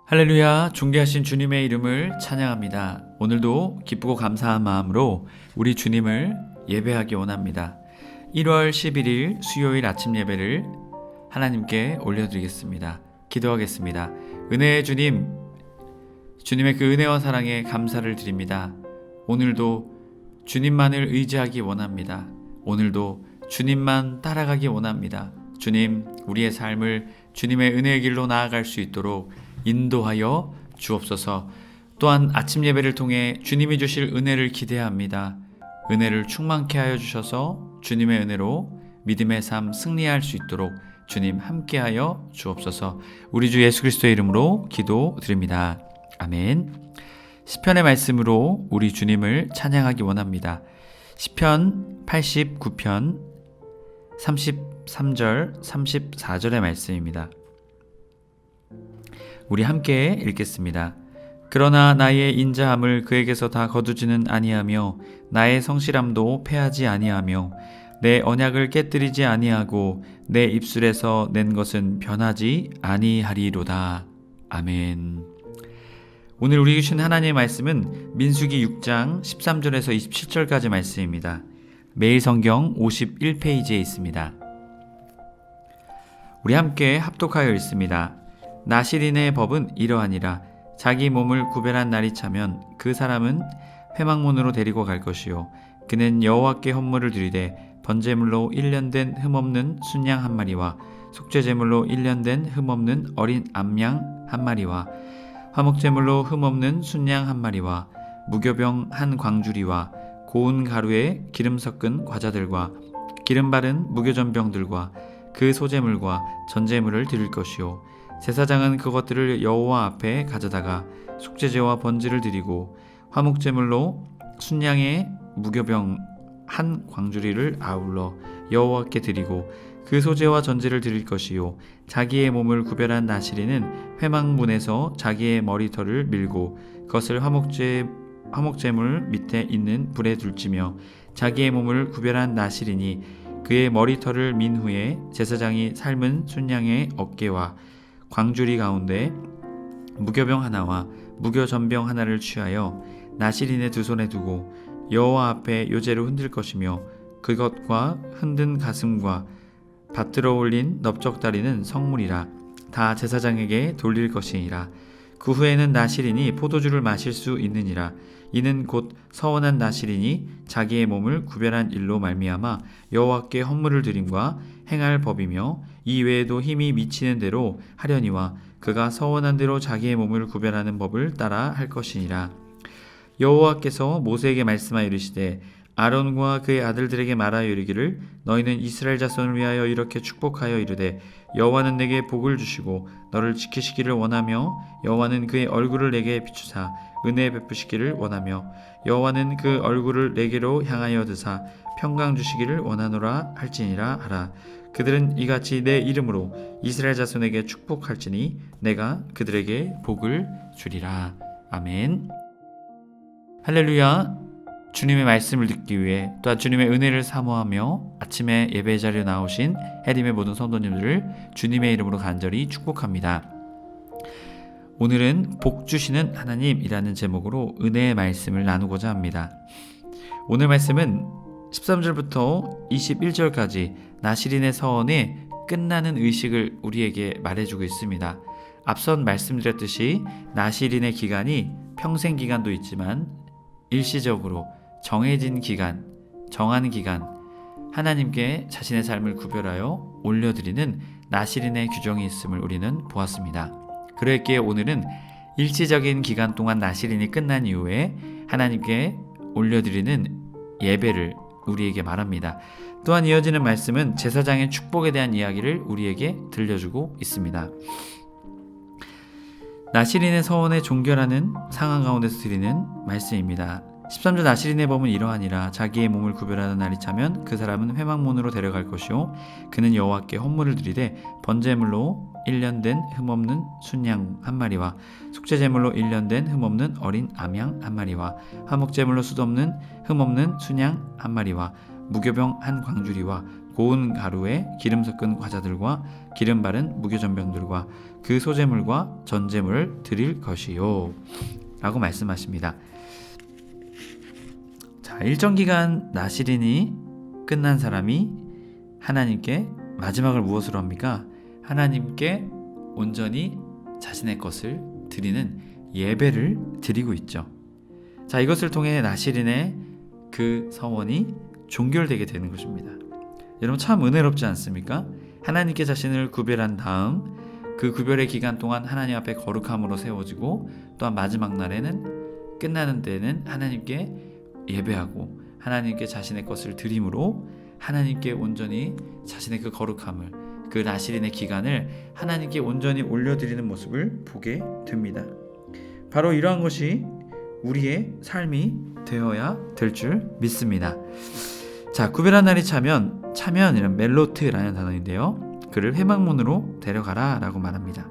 할렐루야, 존귀하신 주님의 이름을 찬양합니다. 오늘도 기쁘고 감사한 마음으로 우리 주님을 예배하기 원합니다. 1월 11일 수요일 아침 예배를 하나님께 올려드리겠습니다. 기도하겠습니다. 은혜의 주님, 주님의 그 은혜와 사랑에 감사를 드립니다. 오늘도 주님만을 의지하기 원합니다. 오늘도 주님만 따라가기 원합니다. 주님, 우리의 삶을 주님의 은혜의 길로 나아갈 수 있도록 인도하여 주옵소서. 또한 아침 예배를 통해 주님이 주실 은혜를 기대합니다. 은혜를 충만케 하여 주셔서 주님의 은혜로 믿음의 삶 승리할 수 있도록 주님 함께하여 주옵소서. 우리 주 예수 그리스도의 이름으로 기도드립니다. 아멘. 시편의 말씀으로 우리 주님을 찬양하기 원합니다. 시편 89편 33절 34절의 말씀입니다. 우리 함께 읽겠습니다. 그러나 나의 인자함을 그에게서 다 거두지는 아니하며 나의 성실함도 패하지 아니하며 내 언약을 깨뜨리지 아니하고 내 입술에서 낸 것은 변하지 아니하리로다. 아멘. 오늘 우리 주신 하나님의 말씀은 민수기 6장 13절에서 27절까지 말씀입니다. 매일 성경 51페이지에 있습니다. 우리 함께 합독하여 읽습니다. 나실인의 법은 이러하니라. 자기 몸을 구별한 날이 차면 그 사람은 회막문으로 데리고 갈 것이요 그는 여호와께 헌물을 드리되 번제물로 1년 된 흠없는 순양 한 마리와 속죄제물로 1년 된 흠없는 어린 암양 한 마리와 화목제물로 흠없는 순양 한 마리와 무교병 한 광주리와 고운 가루에 기름 섞은 과자들과 기름 바른 무교전병들과 그 소제물과 전제물을 드릴 것이요 제사장은 그것들을 여호와 앞에 가져다가 속죄제와 번제를 드리고 화목제물로 순양의 무교병 한 광주리를 아울러 여호와께 드리고 그 소제와 전제를 드릴 것이요 자기의 몸을 구별한 나실인은 회막문에서 자기의 머리털을 밀고 그것을 화목제물 밑에 있는 불에 둘지며 자기의 몸을 구별한 나실인이 그의 머리털을 민 후에 제사장이 삶은 순양의 어깨와 광주리 가운데 무교병 하나와 무교전병 하나를 취하여 나실인의 두 손에 두고 여호와 앞에 요제로 흔들 것이며 그것과 흔든 가슴과 받들어 올린 넓적다리는 성물이라 다 제사장에게 돌릴 것이니라. 그 후에는 나실인이 포도주를 마실 수 있느니라. 이는 곧 서원한 나실인이 자기의 몸을 구별한 일로 말미암아 여호와께 헌물을 드림과 행할 법이며 이 외에도 힘이 미치는 대로 하려니와 그가 서원한 대로 자기의 몸을 구별하는 법을 따라 할 것이니라. 여호와께서 모세에게 말씀하여 이르시되 아론과 그의 아들들에게 말하여 이르기를 너희는 이스라엘 자손을 위하여 이렇게 축복하여 이르되 여호와는 내게 복을 주시고 너를 지키시기를 원하며 여호와는 그의 얼굴을 내게 비추사 은혜 베푸시기를 원하며 여호와는 그 얼굴을 내게로 향하여 드사 평강 주시기를 원하노라 할지니라 하라. 그들은 이같이 내 이름으로 이스라엘 자손에게 축복할지니 내가 그들에게 복을 주리라. 아멘. 할렐루야. 주님의 말씀을 듣기 위해 또한 주님의 은혜를 사모하며 아침에 예배 자리에 나오신 해림의 모든 성도님들을 주님의 이름으로 간절히 축복합니다. 오늘은 복 주시는 하나님이라는 제목으로 은혜의 말씀을 나누고자 합니다. 오늘 말씀은 13절부터 21절까지 나실인의 서원의 끝나는 의식을 우리에게 말해주고 있습니다. 앞선 말씀드렸듯이 나실인의 기간이 평생 기간도 있지만 일시적으로 정해진 기간, 정한 기간, 하나님께 자신의 삶을 구별하여 올려드리는 나실인의 규정이 있음을 우리는 보았습니다. 그랬기에 오늘은 일시적인 기간 동안 나실인이 끝난 이후에 하나님께 올려드리는 예배를 우리에게 말합니다. 또한 이어지는 말씀은 제사장의 축복에 대한 이야기를 우리에게 들려주고 있습니다. 나실인의 서원에 종결하는 상황 가운데서 드리는 말씀입니다. 13절 나실인의 법은 이러하니라. 자기의 몸을 구별하는 날이 차면 그 사람은 회막문으로 데려갈 것이요 그는 여호와께 헌물을 드리되 번제물로 1년 된 흠없는 순양 한 마리와 속죄제물로 1년 된 흠없는 어린 암양 한 마리와 화목제물로 흠없는 순양 한 마리와 무교병 한 광주리와 고운 가루에 기름 섞은 과자들과 기름 바른 무교전병들과 그 소제물과 전제물을 드릴 것이요 라고 말씀하십니다. 자, 일정 기간 나시린이 끝난 사람이 하나님께 마지막을 무엇으로 합니까? 하나님께 온전히 자신의 것을 드리는 예배를 드리고 있죠. 자, 이것을 통해 나시린의 그 서원이 종결되게 되는 것입니다. 여러분 참 은혜롭지 않습니까? 하나님께 자신을 구별한 다음 그 구별의 기간 동안 하나님 앞에 거룩함으로 세워지고 또한 마지막 날에는 끝나는 때에는 하나님께 예배하고 하나님께 자신의 것을 드림으로 하나님께 온전히 자신의 그 거룩함을 그 나시린의 기간을 하나님께 온전히 올려드리는 모습을 보게 됩니다. 바로 이러한 것이 우리의 삶이 되어야 될 줄 믿습니다. 자, 구별한 날이 차면 이런 멜로트라는 단어인데요. 그를 회막문으로 데려가라 라고 말합니다.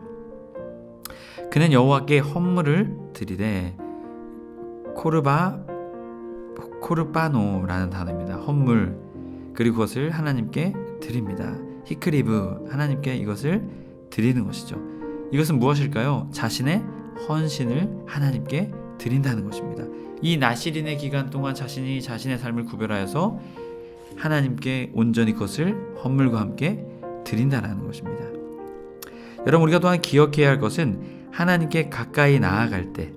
그는 여호와께 헌물을 드리되 코르바노라는 단어입니다. 헌물, 그리고 그것을 하나님께 드립니다. 히크리브, 하나님께 이것을 드리는 것이죠. 이것은 무엇일까요? 자신의 헌신을 하나님께 드린다는 것입니다. 이 나시린의 기간 동안 자신이 자신의 삶을 구별하여서 하나님께 온전히 그것을 헌물과 함께 드린다는 것입니다. 여러분, 우리가 또한 기억해야 할 것은 하나님께 가까이 나아갈 때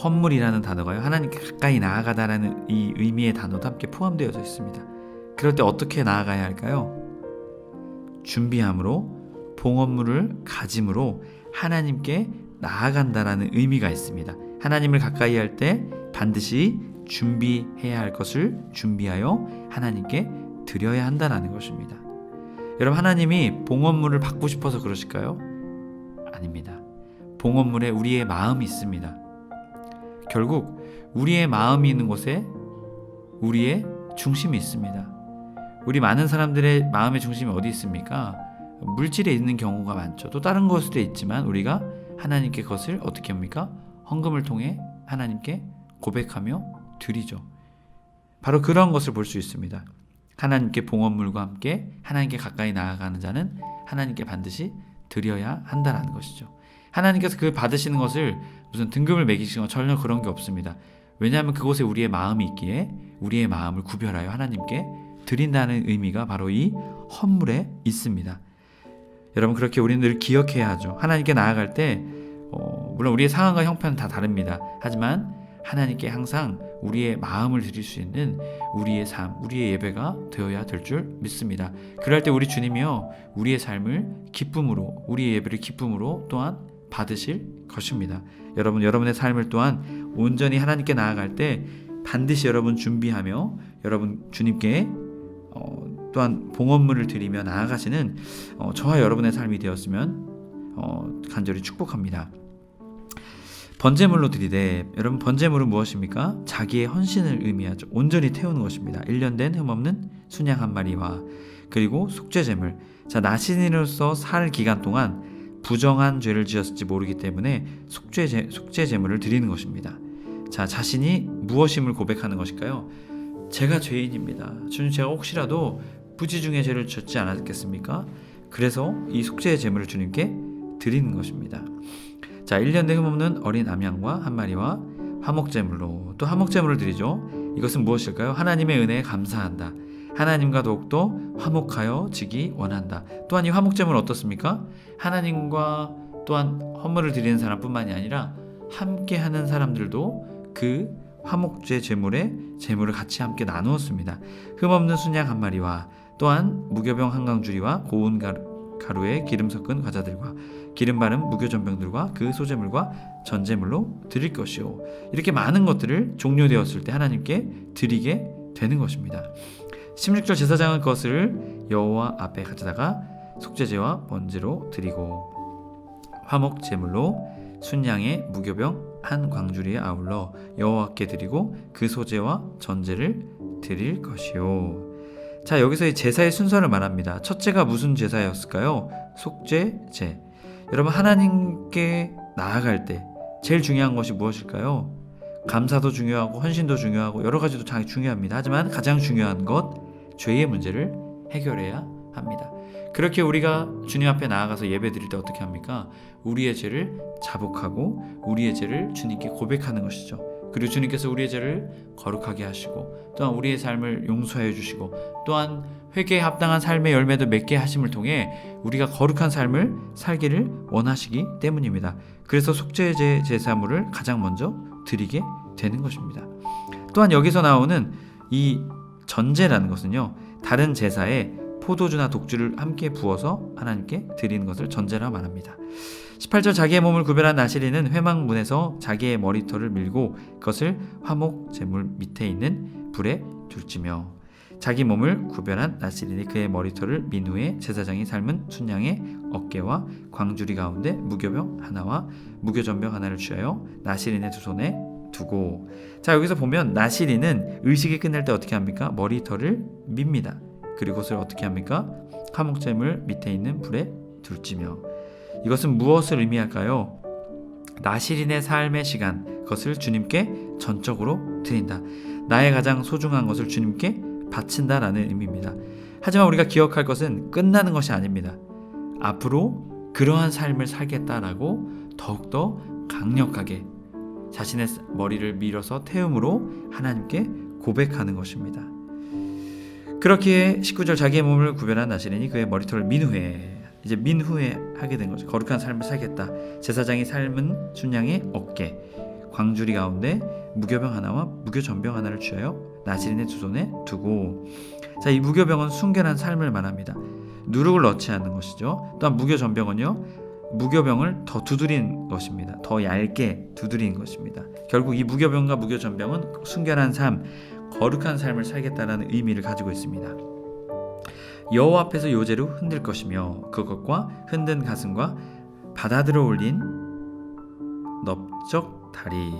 헌물이라는 단어가요, 하나님께 가까이 나아가다라는 이 의미의 단어도 함께 포함되어져 있습니다. 그럴 때 어떻게 나아가야 할까요? 준비함으로, 봉헌물을 가짐으로 하나님께 나아간다라는 의미가 있습니다. 하나님을 가까이 할 때 반드시 준비해야 할 것을 준비하여 하나님께 드려야 한다는 것입니다. 여러분, 하나님이 봉헌물을 받고 싶어서 그러실까요? 아닙니다. 봉헌물에 우리의 마음이 있습니다. 결국 우리의 마음이 있는 곳에 우리의 중심이 있습니다. 우리 많은 사람들의 마음의 중심이 어디 있습니까? 물질에 있는 경우가 많죠. 또 다른 것들에 있지만 우리가 하나님께 그것을 어떻게 합니까? 헌금을 통해 하나님께 고백하며 드리죠. 바로 그런 것을 볼 수 있습니다. 하나님께 봉헌물과 함께 하나님께 가까이 나아가는 자는 하나님께 반드시 드려야 한다는 것이죠. 하나님께서 그 받으시는 것을 무슨 등급을 매기시거나 전혀 그런 게 없습니다. 왜냐하면 그곳에 우리의 마음이 있기에 우리의 마음을 구별하여 하나님께 드린다는 의미가 바로 이 헌물에 있습니다. 여러분, 그렇게 우리는 늘 기억해야 하죠. 하나님께 나아갈 때 물론 우리의 상황과 형편은 다 다릅니다. 하지만 하나님께 항상 우리의 마음을 드릴 수 있는 우리의 삶, 우리의 예배가 되어야 될 줄 믿습니다. 그럴 때 우리 주님이요, 우리의 삶을 기쁨으로, 우리의 예배를 기쁨으로 또한 받으실 것입니다. 여러분, 여러분의 삶을 또한 온전히 하나님께 나아갈 때 반드시 여러분 준비하며 여러분 주님께 또한 봉헌물을 드리며 나아가시는 저와 여러분의 삶이 되었으면 간절히 축복합니다. 번제물로 드리되, 여러분 번제물은 무엇입니까? 자기의 헌신을 의미하죠. 온전히 태우는 것입니다. 1년 된 흠없는 순양 한 마리와 그리고 속죄제물. 자, 나시린으로서 살 기간 동안 부정한 죄를 지었을지 모르기 때문에 속죄제물을 드리는 것입니다. 자, 자신이 무엇임을 고백하는 것일까요? 제가 죄인입니다. 주님, 제가 혹시라도 부지 중에 죄를 졌지 않았겠습니까? 그래서 이 속죄의 제물을 주님께 드리는 것입니다. 자, 1년 된 흠없는 어린 암양과 한 마리와 화목제물로, 또 화목제물을 드리죠. 이것은 무엇일까요? 하나님의 은혜에 감사한다. 하나님과 더욱더 화목하여 지기 원한다. 또한 이 화목제물은 어떻습니까? 하나님과 또한 헌물을 드리는 사람뿐만이 아니라 함께하는 사람들도 그 화목제 제물에 제물을 같이 함께 나누었습니다. 흠없는 순양 한 마리와 또한 무교병 한 강주리와 고운 가루에 기름 섞은 과자들과 기름 바른 무교전병들과 그 소제물과 전제물로 드릴 것이요. 이렇게 많은 것들을 종료되었을 때 하나님께 드리게 되는 것입니다. 16절 제사장은 그것을 여호와 앞에 가져다가 속죄제와 번제로 드리고 화목 제물로 순양의 무교병 한 광주리에 아울러 여호와께 드리고 그 소제와 전제를 드릴 것이요. 자, 여기서 이 제사의 순서를 말합니다. 첫째가 무슨 제사였을까요? 속죄제. 여러분, 하나님께 나아갈 때 제일 중요한 것이 무엇일까요? 감사도 중요하고 헌신도 중요하고 여러 가지도 다 중요합니다. 하지만 가장 중요한 것, 죄의 문제를 해결해야 합니다. 그렇게 우리가 주님 앞에 나아가서 예배 드릴 때 어떻게 합니까? 우리의 죄를 자복하고 우리의 죄를 주님께 고백하는 것이죠. 그리고 주님께서 우리의 죄를 거룩하게 하시고 또한 우리의 삶을 용서해 주시고 또한 회개에 합당한 삶의 열매도 맺게 하심을 통해 우리가 거룩한 삶을 살기를 원하시기 때문입니다. 그래서 속죄제 제사물을 가장 먼저 드리게 되는 것입니다. 또한 여기서 나오는 이 전제라는 것은요, 다른 제사에 포도주나 독주를 함께 부어서 하나님께 드리는 것을 전제라 말합니다. 18절 자기의 몸을 구별한 나시린은 회막문에서 자기의 머리털을 밀고 그것을 화목 제물 밑에 있는 불에 둘지며, 자기 몸을 구별한 나시린이 그의 머리털을 민 후에 제사장이 삶은 순양의 어깨와 광주리 가운데 무교병 하나와 무교전병 하나를 취하여 나시린의 두 손에 두고. 자, 여기서 보면 나시린은 의식이 끝날 때 어떻게 합니까? 머리털을 밉니다. 그리고 그것을 어떻게 합니까? 화목제물 밑에 있는 불에 둘지며. 이것은 무엇을 의미할까요? 나시린의 삶의 시간, 그것을 주님께 전적으로 드린다. 나의 가장 소중한 것을 주님께 바친다라는 의미입니다. 하지만 우리가 기억할 것은 끝나는 것이 아닙니다. 앞으로 그러한 삶을 살겠다라고 더욱더 강력하게 자신의 머리를 밀어서 태움으로 하나님께 고백하는 것입니다. 그렇기에 19절 자기의 몸을 구별한 나시린이 그의 머리털을 민 후에 하게 된 거죠. 거룩한 삶을 살겠다. 제사장이 삶은 순양의 어깨, 광주리 가운데 무교병 하나와 무교전병 하나를 취하여 나시린의 두 손에 두고. 자, 이 무교병은 순결한 삶을 말합니다. 누룩을 넣지 않는 것이죠. 또한 무교전병은요, 무교병을 더 두드린 것입니다. 더 얇게 두드린 것입니다. 결국 이 무교병과 무교전병은 순결한 삶, 거룩한 삶을 살겠다라는 의미를 가지고 있습니다. 여호와 앞에서 요제로 흔들 것이며 그것과 흔든 가슴과 바다들어 올린 넓적 다리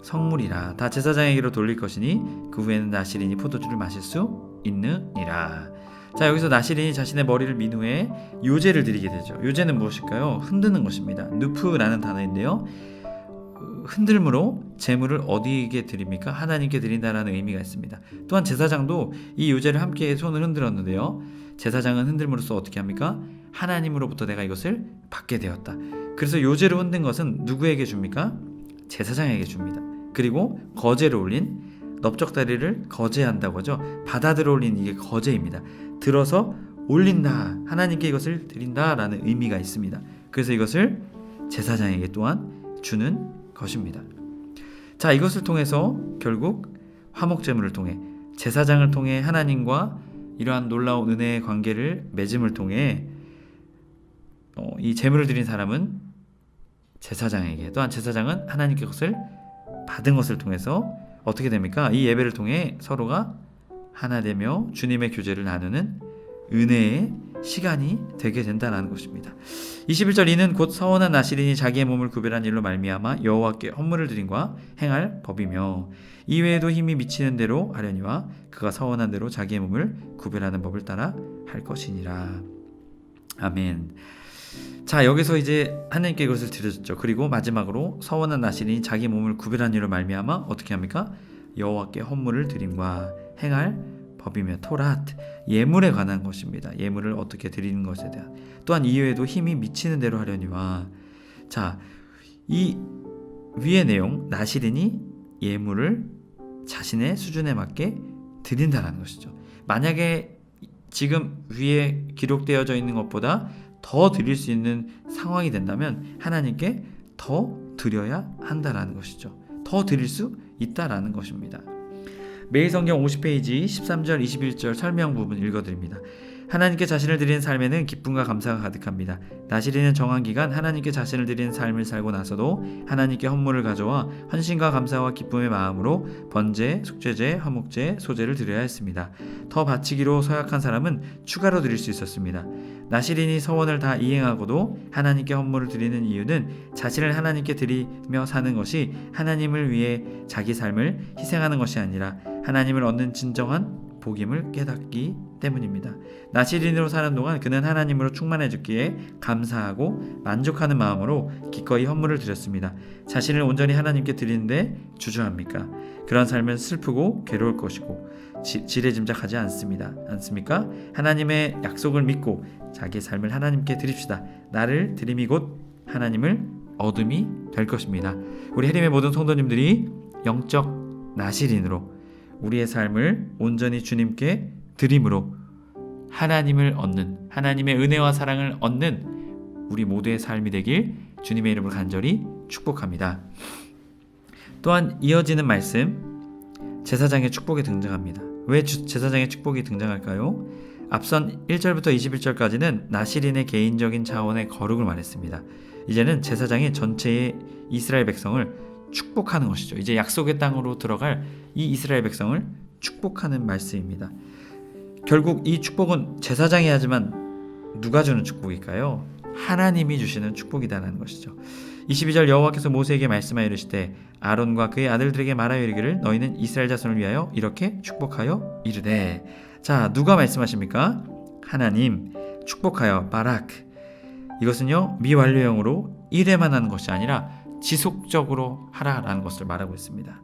성물이라 다 제사장에게로 돌릴 것이니 그 후에는 나시린이 포도주를 마실 수 있느니라. 자, 여기서 나시린이 자신의 머리를 민 후에 요제를 드리게 되죠. 요제는 무엇일까요? 흔드는 것입니다. 누프라는 단어인데요, 흔들므로 제물을 어디에 드립니까? 하나님께 드린다라는 의미가 있습니다. 또한 제사장도 이 요제를 함께 손을 흔들었는데요, 제사장은 흔들므로써 어떻게 합니까? 하나님으로부터 내가 이것을 받게 되었다. 그래서 요제로 흔든 것은 누구에게 줍니까? 제사장에게 줍니다. 그리고 거제로 올린 넓적다리를 거제한다고 하죠. 바다들어 올린 이게 거제입니다. 들어서 올린다, 하나님께 이것을 드린다라는 의미가 있습니다. 그래서 이것을 제사장에게 또한 주는 것입니다. 자, 이것을 통해서 결국 화목제물을 통해 제사장을 통해 하나님과 이러한 놀라운 은혜의 관계를 맺음을 통해 이 제물을 드린 사람은 제사장에게, 또한 제사장은 하나님께 그것을 받은 것을 통해서 어떻게 됩니까? 이 예배를 통해 서로가 하나 되며 주님의 교제를 나누는 은혜의 시간이 되게 된다는 것입니다. 21절 이는 곧 서원한 나시린이 자기의 몸을 구별한 일로 말미암아 여호와께 헌물을 드림과 행할 법이며 이외에도 힘이 미치는 대로 하려니와 그가 서원한 대로 자기의 몸을 구별하는 법을 따라 할 것이니라. 아멘. 자, 여기서 이제 하나님께 이것을 드려줬죠. 그리고 마지막으로 서원한 나시린이 자기 몸을 구별한 일로 말미암아 어떻게 합니까? 여호와께 헌물을 드림과 행할 법이며 토랏, 예물에 관한 것입니다. 예물을 어떻게 드리는 것에 대한. 또한 이외에도 힘이 미치는 대로 하려니와. 자, 이 위의 내용, 나시린이 예물을 자신의 수준에 맞게 드린다는 것이죠. 만약에 지금 위에 기록되어져 있는 것보다 더 드릴 수 있는 상황이 된다면 하나님께 더 드려야 한다라는 것이죠. 더 드릴 수 있다라는 것입니다. 매일 성경 50페이지 13절 21절 설명 부분 읽어드립니다. 하나님께 자신을 드리는 삶에는 기쁨과 감사가 가득합니다. 나시린은 정한 기간 하나님께 자신을 드리는 삶을 살고 나서도 하나님께 헌물을 가져와 헌신과 감사와 기쁨의 마음으로 번제, 속죄제, 화목제, 소제를 드려야 했습니다. 더 바치기로 서약한 사람은 추가로 드릴 수 있었습니다. 나시린이 서원을 다 이행하고도 하나님께 헌물을 드리는 이유는 자신을 하나님께 드리며 사는 것이 하나님을 위해 자기 삶을 희생하는 것이 아니라 하나님을 얻는 진정한 복임을 깨닫기 때문입니다. 나시린으로 사는 동안 그는 하나님으로 충만해졌기에 감사하고 만족하는 마음으로 기꺼이 헌물을 드렸습니다. 자신을 온전히 하나님께 드리는데 주저합니까? 그런 삶은 슬프고 괴로울 것이고 지레짐작하지 않습니까? 하나님의 약속을 믿고 자기의 삶을 하나님께 드립시다. 나를 드림이 곧 하나님을 얻음이 될 것입니다. 우리 해림의 모든 성도님들이 영적 나실인으로 우리의 삶을 온전히 주님께 드림으로 하나님을 얻는, 하나님의 은혜와 사랑을 얻는 우리 모두의 삶이 되길 주님의 이름으로 간절히 축복합니다. 또한 이어지는 말씀, 제사장의 축복이 등장합니다. 왜 제사장의 축복이 등장할까요? 앞선 1절부터 21절까지는 나실인의 개인적인 차원의 거룩을 말했습니다. 이제는 제사장이 전체의 이스라엘 백성을 축복하는 것이죠. 이제 약속의 땅으로 들어갈 이 이스라엘 백성을 축복하는 말씀입니다. 결국 이 축복은 제사장이 하지만 누가 주는 축복일까요? 하나님이 주시는 축복이다라는 것이죠. 22절 여호와께서 모세에게 말씀하여 이르시되 아론과 그의 아들들에게 말하여 이르기를 너희는 이스라엘 자손을 위하여 이렇게 축복하여 이르되. 자, 누가 말씀하십니까? 하나님. 축복하여 바라크. 이것은요 미완료형으로 1회만 하는 것이 아니라 지속적으로 하라라는 것을 말하고 있습니다.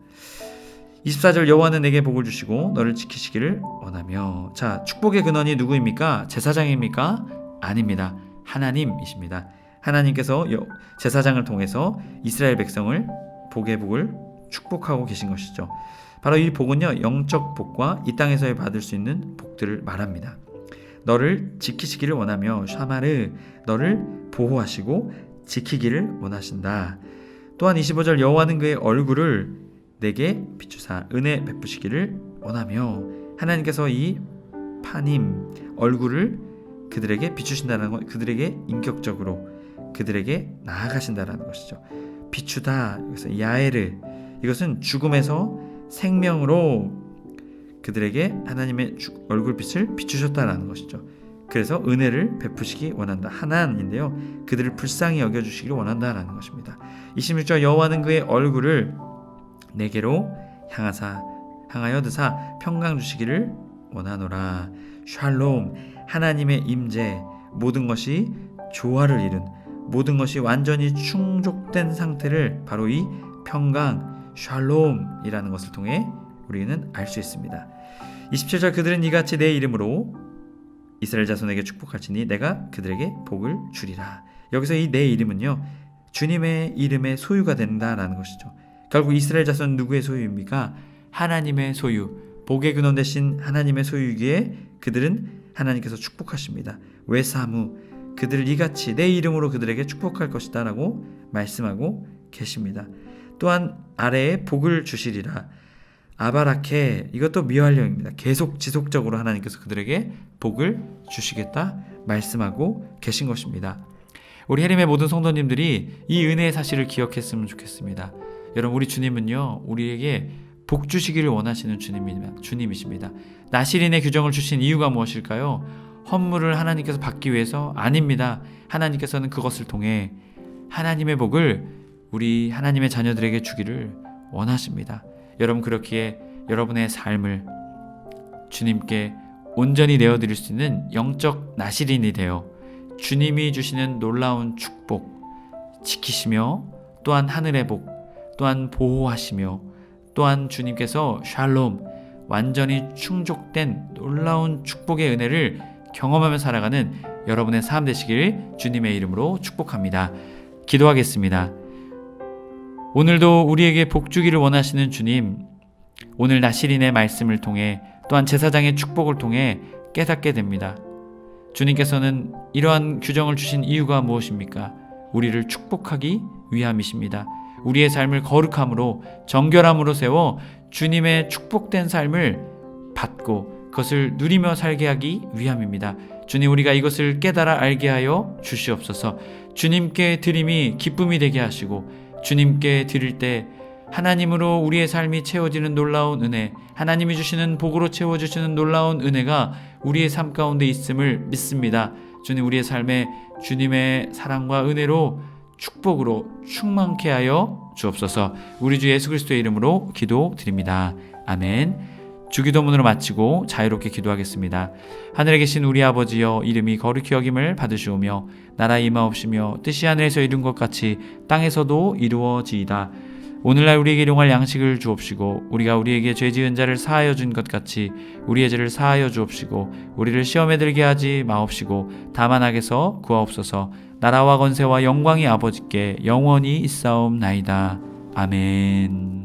24절 여호와는 내게 복을 주시고 너를 지키시기를 원하며. 자, 축복의 근원이 누구입니까? 제사장입니까? 아닙니다. 하나님이십니다. 하나님께서 제사장을 통해서 이스라엘 백성을 복의 복을 축복하고 계신 것이죠. 바로 이 복은요 영적 복과 이 땅에서 받을 수 있는 복들을 말합니다. 너를 지키시기를 원하며 샤마르, 너를 보호하시고 지키기를 원하신다. 또한 25절 여호와는 그의 얼굴을 내게 비추사 은혜 베푸시기를 원하며. 하나님께서 이 파님 얼굴을 그들에게 비추신다는 것, 그들에게 인격적으로 그들에게 나아가신다는 것이죠. 비추다, 여기서 야에르, 이것은 죽음에서 생명으로 그들에게 하나님의 얼굴빛을 비추셨다는 것이죠. 그래서 은혜를 베푸시기 원한다. 하나님인데요, 그들을 불쌍히 여겨주시기를 원한다라는 것입니다. 26절 여호와는 그의 얼굴을 내게로 향하여 드사 평강 주시기를 원하노라. 샬롬, 하나님의 임재, 모든 것이 조화를 이룬, 모든 것이 완전히 충족된 상태를 바로 이 평강, 샬롬이라는 것을 통해 우리는 알 수 있습니다. 27절 그들은 이같이 내 이름으로 이스라엘 자손에게 축복할지니 내가 그들에게 복을 주리라. 여기서 이 내 이름은요 주님의 이름의 소유가 된다라는 것이죠. 결국 이스라엘 자손은 누구의 소유입니까? 하나님의 소유, 복의 근원 되신 하나님의 소유이기에 그들은 하나님께서 축복하십니다. 외사무, 그들을 이같이 내 이름으로 그들에게 축복할 것이다 라고 말씀하고 계십니다. 또한 아래에 복을 주시리라. 아바라케, 이것도 미완료입니다. 계속 지속적으로 하나님께서 그들에게 복을 주시겠다 말씀하고 계신 것입니다. 우리 해림의 모든 성도님들이 이 은혜의 사실을 기억했으면 좋겠습니다. 여러분, 우리 주님은요 우리에게 복 주시기를 원하시는 주님이십니다. 나실인의 규정을 주신 이유가 무엇일까요? 헌물을 하나님께서 받기 위해서? 아닙니다. 하나님께서는 그것을 통해 하나님의 복을 우리 하나님의 자녀들에게 주기를 원하십니다. 여러분, 그렇기에 여러분의 삶을 주님께 온전히 내어드릴 수 있는 영적 나실인이 되어 주님이 주시는 놀라운 축복 지키시며, 또한 하늘의 복, 또한 보호하시며, 또한 주님께서 샬롬, 완전히 충족된 놀라운 축복의 은혜를 경험하며 살아가는 여러분의 삶 되시길 주님의 이름으로 축복합니다. 기도하겠습니다. 오늘도 우리에게 복 주기를 원하시는 주님, 오늘 나실인의 말씀을 통해 또한 제사장의 축복을 통해 깨닫게 됩니다. 주님께서는 이러한 규정을 주신 이유가 무엇입니까? 우리를 축복하기 위함이십니다. 우리의 삶을 거룩함으로 정결함으로 세워 주님의 축복된 삶을 받고 그것을 누리며 살게 하기 위함입니다. 주님, 우리가 이것을 깨달아 알게 하여 주시옵소서. 주님께 드림이 기쁨이 되게 하시고 주님께 드릴 때 하나님으로 우리의 삶이 채워지는 놀라운 은혜, 하나님이 주시는 복으로 채워주시는 놀라운 은혜가 우리의 삶 가운데 있음을 믿습니다. 주님, 우리의 삶에 주님의 사랑과 은혜로 축복으로 충만케 하여 주옵소서. 우리 주 예수 그리스도의 이름으로 기도드립니다. 아멘. 주기도문으로 마치고 자유롭게 기도하겠습니다. 하늘에 계신 우리 아버지여, 이름이 거룩히 여김을 받으시오며 나라 임하옵시며 뜻이 하늘에서 이룬 것 같이 땅에서도 이루어지이다. 오늘날 우리에게 일용할 양식을 주옵시고 우리가 우리에게 죄 지은 자를 사하여 준 것 같이 우리의 죄를 사하여 주옵시고 우리를 시험에 들게 하지 마옵시고 다만 악에서 구하옵소서. 나라와 권세와 영광이 아버지께 영원히 있사옵나이다. 아멘.